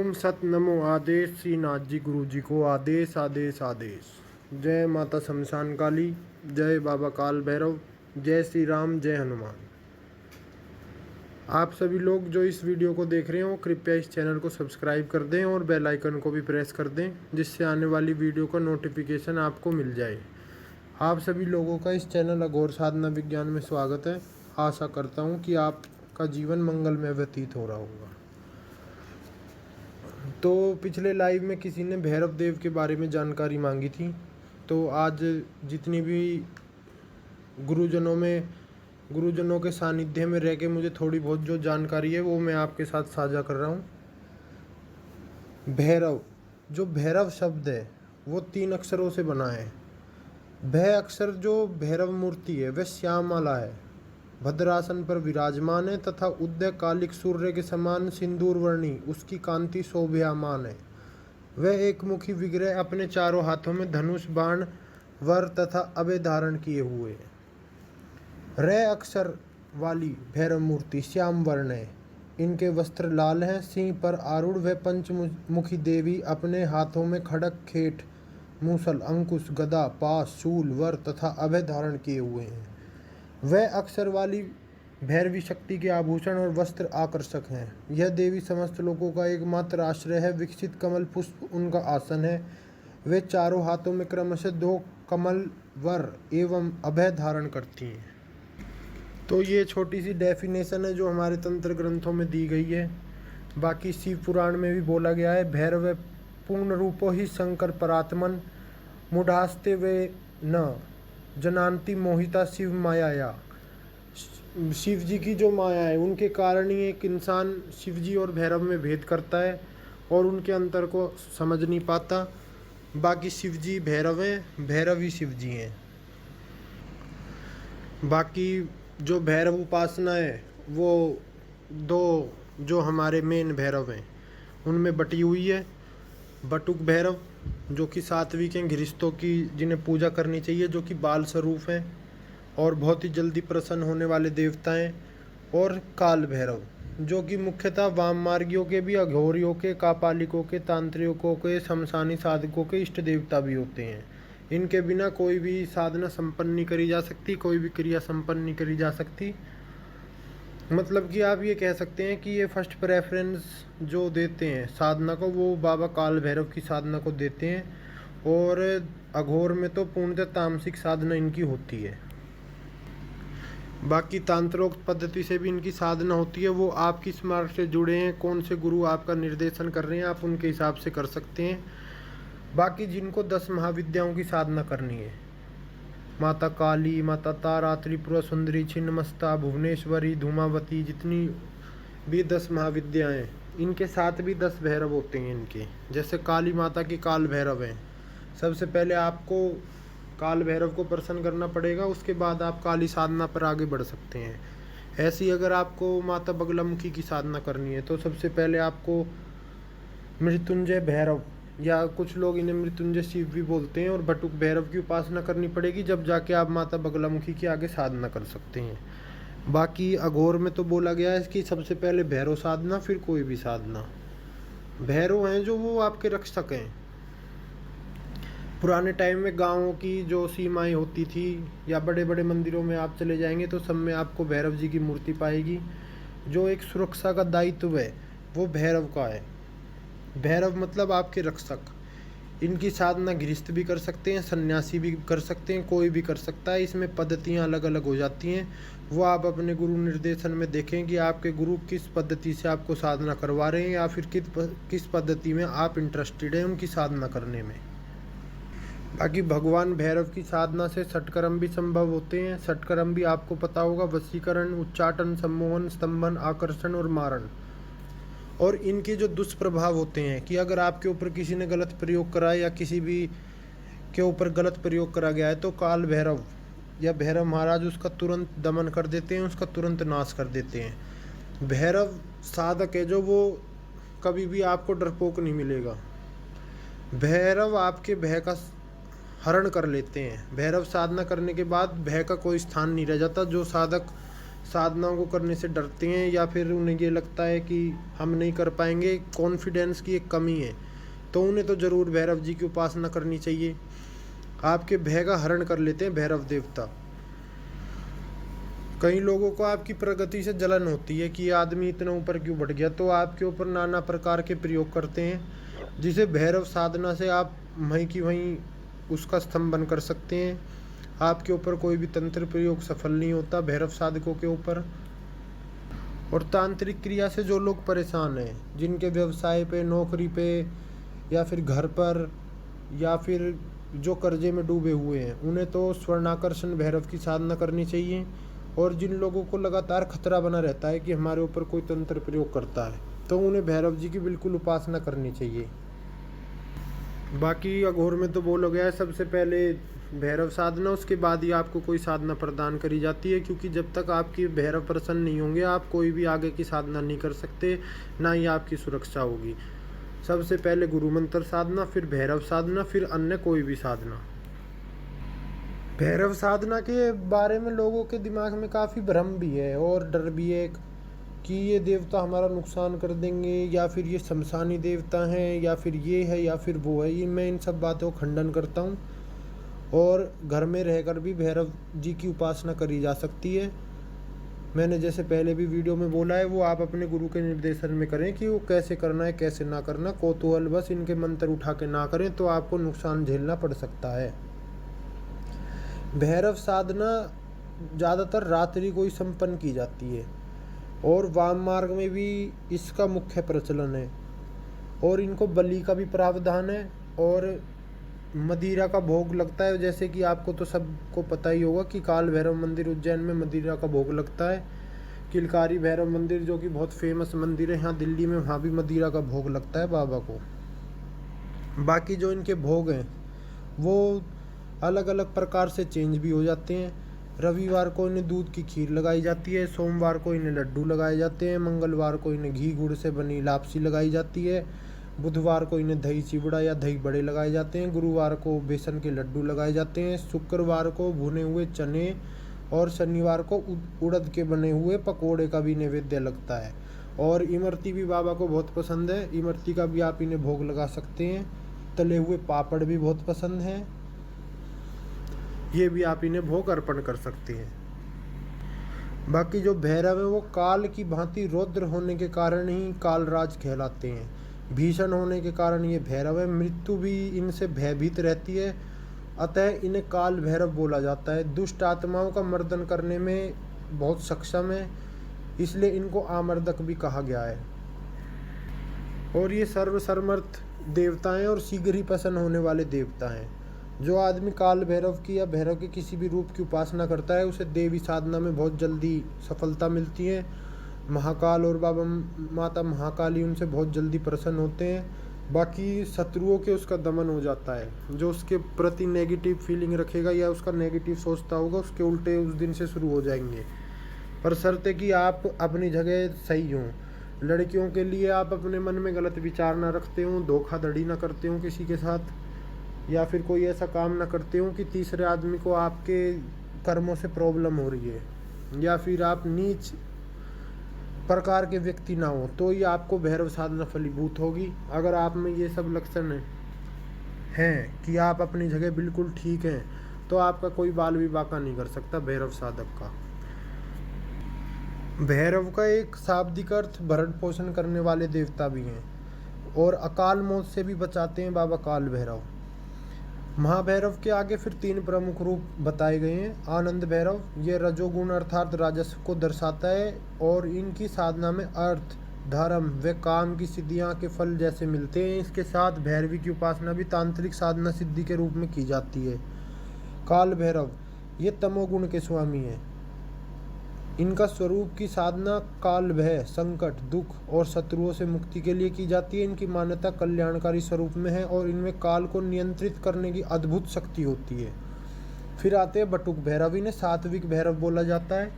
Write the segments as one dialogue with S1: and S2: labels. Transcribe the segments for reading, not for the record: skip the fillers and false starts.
S1: ओम सत नमो आदेश श्री नाथ जी गुरु जी को आदेश आदेश आदेश। जय माता शमशान काली, जय बाबा काल भैरव, जय श्री राम, जय हनुमान। आप सभी लोग जो इस वीडियो को देख रहे हो कृपया इस चैनल को सब्सक्राइब कर दें और बेल आइकन को भी प्रेस कर दें, जिससे आने वाली वीडियो का नोटिफिकेशन आपको मिल जाए। आप सभी लोगों का इस चैनल अघोर साधना विज्ञान में स्वागत है। आशा करता हूँ कि आपका जीवन मंगल में व्यतीत हो रहा होगा। तो पिछले लाइव में किसी ने भैरव देव के बारे में जानकारी मांगी थी, तो आज जितनी भी गुरुजनों के सानिध्य में रह के मुझे थोड़ी बहुत जो जानकारी है वो मैं आपके साथ साझा कर रहा हूँ। भैरव, जो भैरव शब्द है वो 3 अक्षरों से बना है। भय अक्षर जो भैरव मूर्ति है वह श्यामला है, भद्रासन पर विराजमान है तथा उदय कालिक सूर्य के समान सिंदूर वर्णी उसकी कांति शोभयामान है। वह एक मुखी विग्रह अपने चारों हाथों में धनुष, बाण, वर तथा अभय धारण किए हुए है। रे अक्षर वाली भैरव मूर्ति श्याम वर्ण है। इनके वस्त्र लाल हैं। सिंह पर आरूढ़ व पंचमुखी देवी अपने हाथों में खड़ग, खेट, मूसल, अंकुश, गदा, पाश, शूल, वर तथा अभय धारण किए हुए हैं। वह अक्षर वाली भैरवी शक्ति के आभूषण और वस्त्र आकर्षक हैं। यह देवी समस्त लोगों का एकमात्र आश्रय है। विकसित कमल पुष्प उनका आसन है। वे चारों हाथों में क्रमशः 2 कमल, वर एवं अभय धारण करती हैं। तो ये छोटी सी डेफिनेशन है जो हमारे तंत्र ग्रंथों में दी गई है। बाकी शिव पुराण में भी बोला गया है, भैरव पूर्ण रूपो ही शंकर परात्मन, मूढ़ास्ते वे न जनांति मोहिता शिव माया। शिव जी की जो माया है उनके कारण ही एक इंसान शिव जी और भैरव में भेद करता है और उनके अंतर को समझ नहीं पाता। बाकी शिव जी भैरव हैं, भैरव ही शिव जी हैं। बाकी जो भैरव उपासना है वो 2 जो हमारे मेन भैरव हैं उनमें बटी हुई है। बटुक भैरव जो कि सात्विक हैं, गृहस्थों की जिन्हें पूजा करनी चाहिए, जो कि बाल स्वरूप हैं और बहुत ही जल्दी प्रसन्न होने वाले देवता हैं। और काल भैरव जो कि मुख्यतः वाम मार्गियों के भी, अघोरियों के, कापालिकों के, तांत्रिकों के, शमशानी साधकों के इष्ट देवता भी होते हैं। इनके बिना कोई भी साधना संपन्न नहीं करी जा सकती, कोई भी क्रिया संपन्न नहीं करी जा सकती। मतलब कि आप ये कह सकते हैं कि ये फर्स्ट प्रेफरेंस जो देते हैं साधना को वो बाबा काल भैरव की साधना को देते हैं। और अघोर में तो पूर्णतः तामसिक साधना इनकी होती है। बाकी तांत्रोक्त पद्धति से भी इनकी साधना होती है। वो आप किस मार्ग से जुड़े हैं, कौन से गुरु आपका निर्देशन कर रहे हैं, आप उनके हिसाब से कर सकते हैं। बाकी जिनको 10 महाविद्याओं की साधना करनी है, माता काली, माता तारा, त्रिपुरा सुंदरी, छिन्नमस्ता, भुवनेश्वरी, धूमावती, जितनी भी 10 महाविद्याएँ, इनके साथ भी 10 भैरव होते हैं इनके। जैसे काली माता की काल भैरव हैं। सबसे पहले आपको काल भैरव को प्रसन्न करना पड़ेगा, उसके बाद आप काली साधना पर आगे बढ़ सकते हैं। ऐसी अगर आपको माता बगलामुखी की साधना करनी है तो सबसे पहले आपको मृत्युंजय भैरव, या कुछ लोग इन्हें मृत्युंजय शिव भी बोलते हैं, और बटुक भैरव की उपासना करनी पड़ेगी। जब जाके आप माता बगलामुखी की आगे साधना कर सकते हैं। बाकी अघोर में तो बोला गया है कि सबसे पहले भैरव साधना, फिर कोई भी साधना। भैरव हैं जो वो आपके रक्षक हैं। पुराने टाइम में गाँवों की जो सीमाएं होती थी या बड़े बड़े मंदिरों में आप चले जाएंगे तो सब में आपको भैरव जी की मूर्ति पाएगी। जो एक सुरक्षा का दायित्व है वो भैरव का है। भैरव मतलब आपके रक्षक। इनकी साधना गृहस्थ भी कर सकते हैं, सन्यासी भी कर सकते हैं, कोई भी कर सकता है। इसमें पद्धतियाँ अलग अलग हो जाती हैं। वो आप अपने गुरु निर्देशन में देखें कि आपके गुरु किस पद्धति से आपको साधना करवा रहे हैं या फिर किस पद्धति में आप इंटरेस्टेड हैं उनकी साधना करने में। बाकी भगवान भैरव की साधना से षटकर्म भी संभव होते हैं। षटकर्म भी आपको पता होगा, वशीकरण, उच्चाटन, सम्मोहन, स्तंभन, आकर्षण और मारण। और इनके जो दुष्प्रभाव होते हैं कि अगर आपके ऊपर किसी ने गलत प्रयोग करा या किसी भी के ऊपर गलत प्रयोग करा गया है तो काल भैरव या भैरव महाराज उसका तुरंत दमन कर देते हैं, उसका तुरंत नाश कर देते हैं। भैरव साधक है जो वो कभी भी आपको डरपोक नहीं मिलेगा। भैरव आपके भय का हरण कर लेते हैं। भैरव साधना करने के बाद भय का कोई स्थान नहीं रह जाता। जो साधक साधनाओं को करने से डरते हैं या फिर उन्हें ये लगता है कि हम नहीं कर पाएंगे, कॉन्फिडेंस की एक कमी है, तो उन्हें तो ज़रूर भैरव जी की उपासना करनी चाहिए। आपके भय का हरण कर लेते हैं भैरव देवता। कई लोगों को आपकी प्रगति से जलन होती है कि ये आदमी इतना ऊपर क्यों बढ़ गया, तो आपके ऊपर नाना प्रकार के प्रयोग करते हैं, जिसे भैरव साधना से आप वहीं की वहीं उसका स्तंभ बन कर सकते हैं। आपके ऊपर कोई भी तंत्र प्रयोग सफल नहीं होता भैरव साधकों के ऊपर। और तांत्रिक क्रिया से जो लोग परेशान हैं, जिनके व्यवसाय पे, नौकरी पे, या फिर घर पर, या फिर जो कर्जे में डूबे हुए हैं, उन्हें तो स्वर्णाकर्षण भैरव की साधना करनी चाहिए। और जिन लोगों को लगातार खतरा बना रहता है कि हमारे ऊपर कोई तंत्र प्रयोग करता है, तो उन्हें भैरव जी की बिल्कुल उपासना करनी चाहिए। बाकी अघोर में तो बोला गया है सबसे पहले भैरव साधना, उसके बाद ही आपको कोई साधना प्रदान करी जाती है, क्योंकि जब तक आपकी भैरव प्रसन्न नहीं होंगे आप कोई भी आगे की साधना नहीं कर सकते, ना ही आपकी सुरक्षा होगी। सबसे पहले गुरु मंत्र साधना, फिर भैरव साधना, फिर अन्य कोई भी साधना। भैरव साधना के बारे में लोगों के दिमाग में काफ़ी भ्रम भी है और डर भी है कि ये देवता हमारा नुकसान कर देंगे, या फिर ये शमशानी देवता हैं, या फिर ये है या फिर वो है। ये मैं इन सब बातों का खंडन करता हूँ। और घर में रहकर भी भैरव जी की उपासना करी जा सकती है। मैंने जैसे पहले भी वीडियो में बोला है, वो आप अपने गुरु के निर्देशन में करें कि वो कैसे करना है कैसे ना करना। कौतूहल बस इनके मंत्र उठा के ना करें तो आपको नुकसान झेलना पड़ सकता है। भैरव साधना ज़्यादातर रात्रि को ही संपन्न की जाती है और वाम मार्ग में भी इसका मुख्य प्रचलन है। और इनको बलि का भी प्रावधान है और मदिरा का भोग लगता है। जैसे कि आपको तो सबको पता ही होगा कि काल भैरव मंदिर उज्जैन में मदिरा का भोग लगता है। किलकारी भैरव मंदिर जो कि बहुत फेमस मंदिर है यहाँ दिल्ली में, वहाँ भी मदिरा का भोग लगता है बाबा को। बाकी जो इनके भोग हैं वो अलग अलग प्रकार से चेंज भी हो जाते हैं। रविवार को इन्हें दूध की खीर लगाई जाती है, सोमवार को इन्हें लड्डू लगाए जाते हैं, मंगलवार को इन्हें घी गुड़ से बनी लापसी लगाई जाती है, बुधवार को इन्हें दही चिवड़ा या दही बड़े लगाए जाते हैं, गुरुवार को बेसन के लड्डू लगाए जाते हैं, शुक्रवार को भुने हुए चने, और शनिवार को उड़द के बने हुए पकोड़े का भी नैवेद्य लगता है। और इमरती भी बाबा को बहुत पसंद है, इमरती का भी आप इन्हें भोग लगा सकते हैं। तले हुए पापड़ भी बहुत पसंद हैं, ये भी आप इन्हें भोग अर्पण कर सकते हैं। बाकी जो भैरव है वो काल की भांति रौद्र होने के कारण ही कालराज कहलाते हैं। भीषण होने के कारण ये भैरव है। मृत्यु भी इनसे भयभीत रहती है, अतः इन्हें काल भैरव बोला जाता है। दुष्ट आत्माओं का मर्दन करने में बहुत सक्षम है, इसलिए इनको आमर्दक भी कहा गया है। और ये सर्वसमर्थ देवता हैं और शीघ्र ही प्रसन्न होने वाले देवता हैं। जो आदमी काल भैरव की या भैरव के किसी भी रूप की उपासना करता है उसे देवी साधना में बहुत जल्दी सफलता मिलती है। महाकाल और बाबा माता महाकाली उनसे बहुत जल्दी प्रसन्न होते हैं। बाकी शत्रुओं के उसका दमन हो जाता है। जो उसके प्रति नेगेटिव फीलिंग रखेगा या उसका नेगेटिव सोचता होगा, उसके उल्टे उस दिन से शुरू हो जाएंगे। पर शर्त है कि आप अपनी जगह सही हों। लड़कियों के लिए आप अपने मन में गलत विचार ना रखते हो, धोखाधड़ी ना करते हो किसी के साथ, या फिर कोई ऐसा काम ना करते हो कि तीसरे आदमी को आपके कर्मों से प्रॉब्लम हो रही है, या फिर आप नीच प्रकार के व्यक्ति ना हो, तो ये आपको भैरव साधना फलीभूत होगी। अगर आप में ये सब लक्षण हैं कि आप अपनी जगह बिल्कुल ठीक हैं, तो आपका कोई बाल विवाह का नहीं कर सकता भैरव साधक का। भैरव का एक शाब्दिक अर्थ भरण पोषण करने वाले देवता भी हैं और अकाल मौत से भी बचाते हैं बाबा काल भैरव। महाभैरव के आगे फिर 3 प्रमुख रूप बताए गए हैं। आनंद भैरव, ये रजोगुण अर्थात राजस्व को दर्शाता है और इनकी साधना में अर्थ, धर्म व काम की सिद्धियां के फल जैसे मिलते हैं। इसके साथ भैरवी की उपासना भी तांत्रिक साधना सिद्धि के रूप में की जाती है। काल भैरव, ये तमोगुण के स्वामी हैं। इनका स्वरूप की साधना काल भय, संकट, दुख और शत्रुओं से मुक्ति के लिए की जाती है। इनकी मान्यता कल्याणकारी स्वरूप में है और इनमें काल को नियंत्रित करने की अद्भुत शक्ति होती है। फिर आते हैं बटुक भैरव, इन्हें सात्विक भैरव बोला जाता है।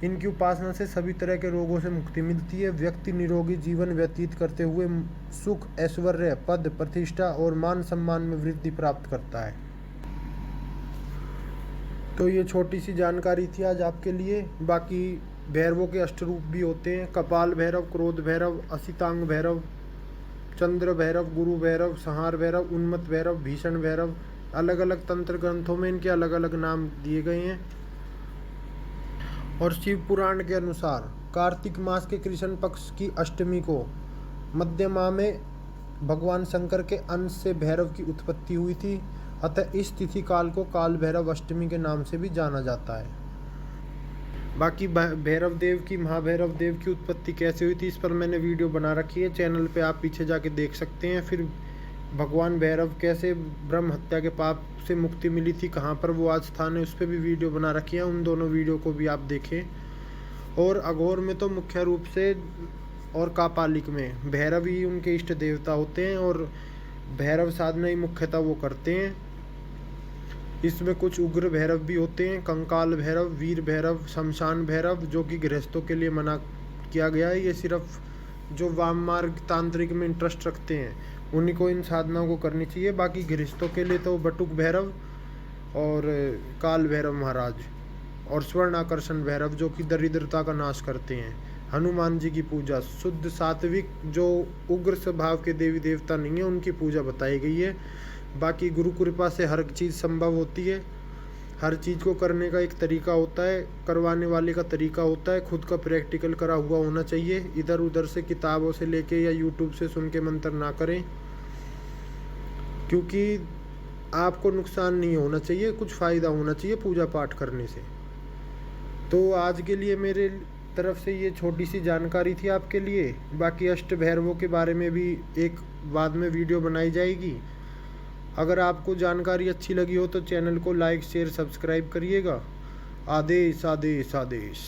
S1: इनकी उपासना से सभी तरह के रोगों से मुक्ति मिलती है। व्यक्ति निरोगी जीवन व्यतीत करते हुए सुख, ऐश्वर्य, पद, प्रतिष्ठा और मान सम्मान में वृद्धि प्राप्त करता है। तो ये छोटी सी जानकारी थी आज आपके लिए। बाकी भैरवों के अष्टरूप भी होते हैं। कपाल भैरव, क्रोध भैरव, असितांग भैरव, चंद्र भैरव, गुरु भैरव, संहार भैरव, उन्मत्त भैरव, भीषण भैरव। अलग अलग तंत्र ग्रंथों में इनके अलग अलग नाम दिए गए हैं। और शिव पुराण के अनुसार कार्तिक मास के कृष्ण पक्ष की अष्टमी को मध्य माह में भगवान शंकर के अंश से भैरव की उत्पत्ति हुई थी। अतः इस तिथि काल को काल भैरव अष्टमी के नाम से भी जाना जाता है। बाकी भैरव देव की, महाभैरव देव की उत्पत्ति कैसे हुई थी, इस पर मैंने वीडियो बना रखी है चैनल पे, आप पीछे जाके देख सकते हैं। फिर भगवान भैरव कैसे ब्रह्म हत्या के पाप से मुक्ति मिली थी, कहाँ पर वो आज स्थान है, उस पर भी वीडियो बना रखी है। उन दोनों वीडियो को भी आप देखें। और अघोर में तो मुख्य रूप से और कापालिक में भैरव ही उनके इष्ट देवता होते हैं और भैरव साधना ही मुख्यतः वो करते हैं। इसमें कुछ उग्र भैरव भी होते हैं, कंकाल भैरव, वीर भैरव, शमशान भैरव, जो कि गृहस्थों के लिए मना किया गया है। ये सिर्फ जो वाम मार्ग तांत्रिक में इंटरेस्ट रखते हैं उन्हीं को इन साधनाओं को करनी चाहिए। बाकी गृहस्थों के लिए तो बटुक भैरव और काल भैरव महाराज और स्वर्ण आकर्षण भैरव, जो कि दरिद्रता का नाश करते हैं। हनुमान जी की पूजा, शुद्ध सात्विक जो उग्र स्वभाव के देवी देवता नहीं है उनकी पूजा बताई गई है। बाकी गुरु कृपा से हर चीज़ संभव होती है। हर चीज़ को करने का एक तरीका होता है, करवाने वाले का तरीका होता है। खुद का प्रैक्टिकल करा हुआ होना चाहिए। इधर उधर से किताबों से लेके या यूट्यूब से सुन के मंत्र ना करें, क्योंकि आपको नुकसान नहीं होना चाहिए, कुछ फ़ायदा होना चाहिए पूजा पाठ करने से। तो आज के लिए मेरे तरफ से ये छोटी सी जानकारी थी आपके लिए। बाकी अष्ट भैरवों के बारे में भी एक बाद में वीडियो बनाई जाएगी। अगर आपको जानकारी अच्छी लगी हो तो चैनल को लाइक, शेयर, सब्सक्राइब करिएगा। आदेश आदेश आदेश।